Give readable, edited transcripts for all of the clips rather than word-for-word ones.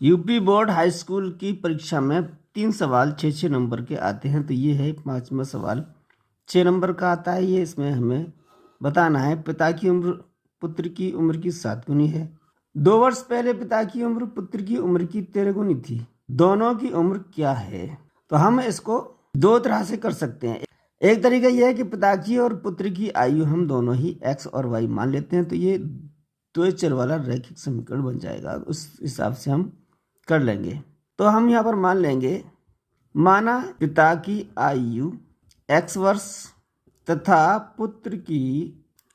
UP board high school की परीक्षा में 3 सवाल 6-6 नंबर के आते हैं। तो ये है 5वां सवाल 6 नंबर का आता है। ये इसमें हमें बताना है पिता की उम्र पुत्र की उम्र की 7 गुनी है। 2 वर्ष पहले पिता की उम्र पुत्र की उम्र की 13 गुनी थी। दोनों की उम्र क्या है? तो हम इसको दो तरह से कर सकते हैं। एक तरीका यह है कि पिता की और पुत्र की आयु हम दोनों ही x और y मान लेते हैं। तो ये दो चर वाला रैखिक समीकरण बन जाएगा। उस हिसाब से हम कर लेंगे। तो हम यहाँ पर मान लेंगे, माना पिता की आयु x वर्ष तथा पुत्र की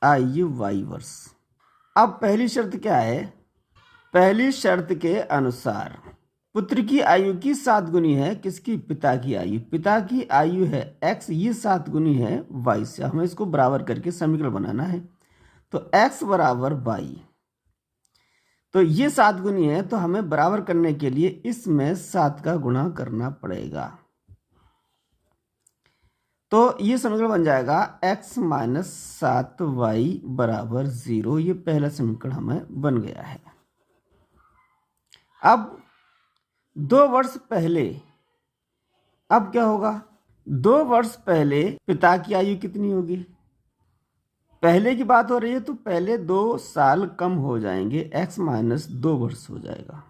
आयु y वर्ष। अब पहली शर्त क्या है? पहली शर्त के अनुसार पुत्र की आयु की 7 गुनी है किसकी? पिता की आयु। पिता की आयु है x, ये 7 गुनी है y से। हमें इसको बराबर करके समीकरण बनाना है। तो x बराबर y, तो ये 7 गुनी है, तो हमें बराबर करने के लिए इसमें 7 का गुणा करना पड़ेगा। तो ये समीकरण बन जाएगा x माइनस 7y बराबर 0। ये पहला समीकरण हमें बन गया है। अब 2 वर्ष पहले, अब क्या होगा? 2 वर्ष पहले पिता की आयु कितनी होगी? पहले की बात हो रही है तो पहले 2 साल कम हो जाएंगे, x माइनस 2 वर्ष हो जाएगा।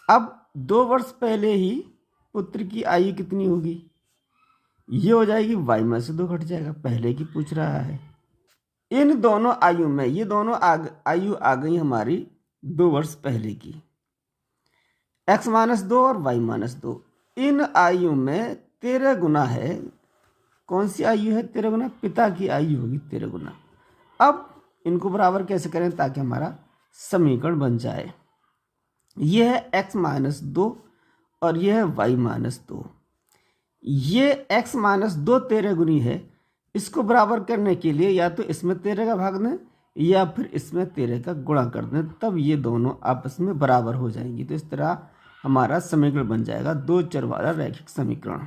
अब 2 वर्ष पहले ही पुत्र की आयु कितनी होगी? ये हो जाएगी y में से 2 घट जाएगा, पहले की पूछ रहा है। इन दोनों आयु में ये दोनों आयु आ गई हमारी 2 वर्ष पहले की, x माइनस 2 और y माइनस 2। इन आयु में 13 गुना है। कौन सी आयु है 13 गुना? पिता की आयु होगी 13 गुना। अब इनको बराबर कैसे करें ताकि हमारा समीकरण बन जाए? यह है x माइनस 2 और यह है y माइनस 2। ये x माइनस 2 13 गुनी है। इसको बराबर करने के लिए या तो इसमें 13 का भाग दें या फिर इसमें 13 का गुणा कर दें, तब ये दोनों आपस में बराबर हो जाएंगी। तो इस तरह हमारा समीकरण बन जाएगा 2 चर वाला रैखिक समीकरण।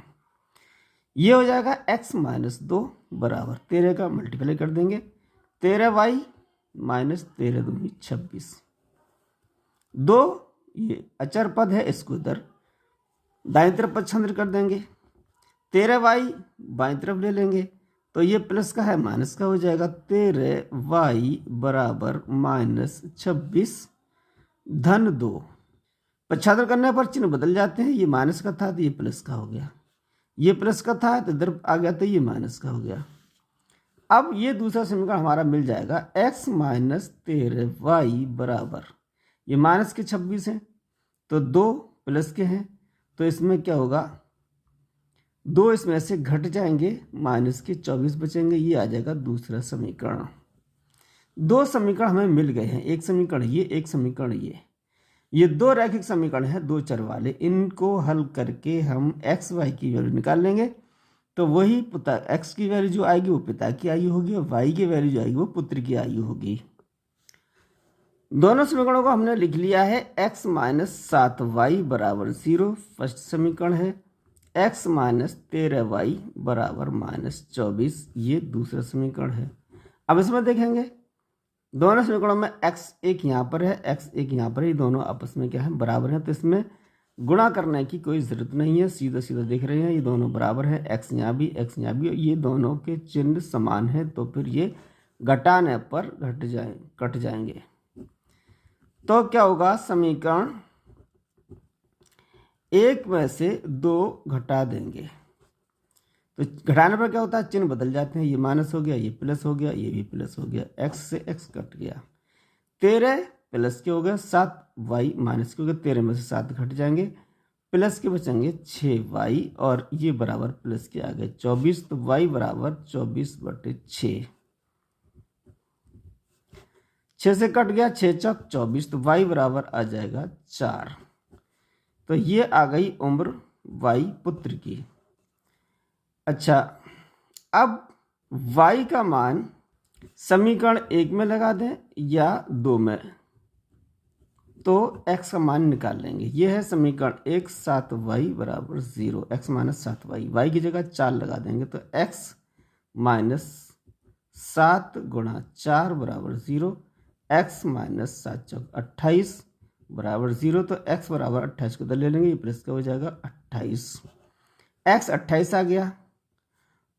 ये हो जाएगा x माइनस 2 बराबर 13 का मल्टीप्लाई कर देंगे 13y माइनस 13 दूनी 26। 2 ये अचर पद है, इसको इधर दाईं तरफ पक्षांतर कर देंगे। 13y बाईं तरफ ले लेंगे तो ये प्लस का है माइनस का हो जाएगा। 13y बराबर माइनस 26 धन 2। पक्षांतर करने पर चिन्ह बदल जाते हैं। ये माइनस का था तो ये प्लस का हो गया, ये प्लस का था तो इधर आ गया तो ये माइनस का हो गया। अब ये दूसरा समीकरण हमारा मिल जाएगा x माइनस 13y बराबर, ये माइनस के 26 हैं तो 2 प्लस के हैं, तो इसमें क्या होगा? 2 इसमें से घट जाएंगे, माइनस के 24 बचेंगे। ये आ जाएगा दूसरा समीकरण। 2 समीकरण हमें मिल गए हैं, एक समीकरण ये, एक समीकरण ये 2 रैखिक समीकरण हैं 2 चर वाले। इनको हल करके हम x y की वैल्यू निकाल लेंगे। तो वही पिता x की वैल्यू जो आएगी वो पिता की आयु होगी और y की वैल्यू जो आएगी वो पुत्र की आयु होगी। दोनों समीकरणों को हमने लिख लिया है। x माइनस 7y बराबर 0 फर्स्ट समीकरण है, x माइनस 13y बराबर माइनस 24 ये दूसरा समीकरण है। अब इसमें देखेंगे दोनों समीकरणों में x एक यहाँ पर है, x एक यहाँ पर है, दोनों आपस में क्या है? बराबर है। तो इसमें गुणा करने की कोई ज़रूरत नहीं है, सीधा सीधा देख रहे हैं ये दोनों बराबर है। x यहाँ भी, x यहाँ भी, ये दोनों के चिन्ह समान है तो फिर ये घटाने पर कट जाएंगे। तो क्या होगा? समीकरण 1 में से 2 घटा देंगे। तो घटाने पर क्या होता है? चिन्ह बदल जाते हैं। ये माइनस हो गया, ये प्लस हो गया, ये भी प्लस हो गया, x से x कट गया। 13 प्लस के हो गए 7y माइनस के हो गए, 13 में से 7 घट जाएंगे, प्लस के बचेंगे 6y और ये बराबर प्लस के आ गए 24। तो y बराबर 24/6। 6 से कट गया, 6 चौक 24, तो y बराबर आ जाएगा 4। तो ये आ गई उम्र y पुत्र की। अच्छा, अब y का मान समीकरण 1 में लगा दें या 2 में, तो x का मान निकाल लेंगे। ये है समीकरण 1, 7y बराबर 0, x माइनस 7y, y की जगह 4 लगा देंगे तो x माइनस 7 गुणा 4 बराबर 0, x माइनस 7 चौक 28, बराबर 0, तो x बराबर 28 को इधर ले लेंगे, ये प्लस का हो जाएगा 28। x 28 आ गया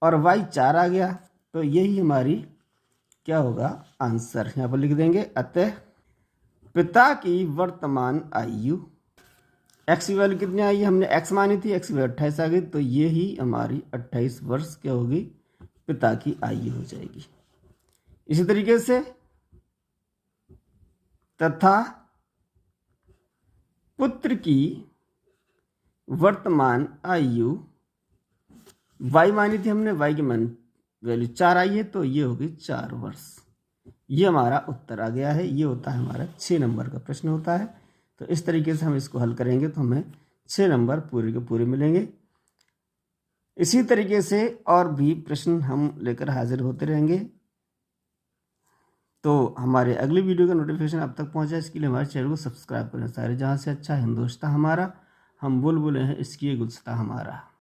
और y 4 आ गया, तो यही हमारी क्या होगा आंसर, यहाँ पर लिख देंगे। अतः पिता की वर्तमान आयु, x की वैल्यू कितनी आई, हमने x मानी थी, x की वैल्यू 28 आ गई, तो ये ही हमारी 28 वर्ष क्या होगी, पिता की आयु हो जाएगी। इसी तरीके से तथा पुत्र की वर्तमान आयु, y मानी थी हमने, y की मान वैल्यू 4 आई है, तो ये होगी 4 वर्ष। ये हमारा उत्तर आ गया है। ये होता है हमारा 6 नंबर का प्रश्न होता है। तो इस तरीके से हम इसको हल करेंगे तो हमें 6 नंबर पूरे के पूरे मिलेंगे। इसी तरीके से और भी प्रश्न हम लेकर हाजिर होते रहेंगे। तो हमारे अगली वीडियो का नोटिफिकेशन आप तक पहुंचा, इसके लिए हमारे चैनल को सब्सक्राइब करें। सारे जहां से अच्छा हिंदुस्तान हमारा, हम बुलबुल हैं इसकी गुलसिता हमारा।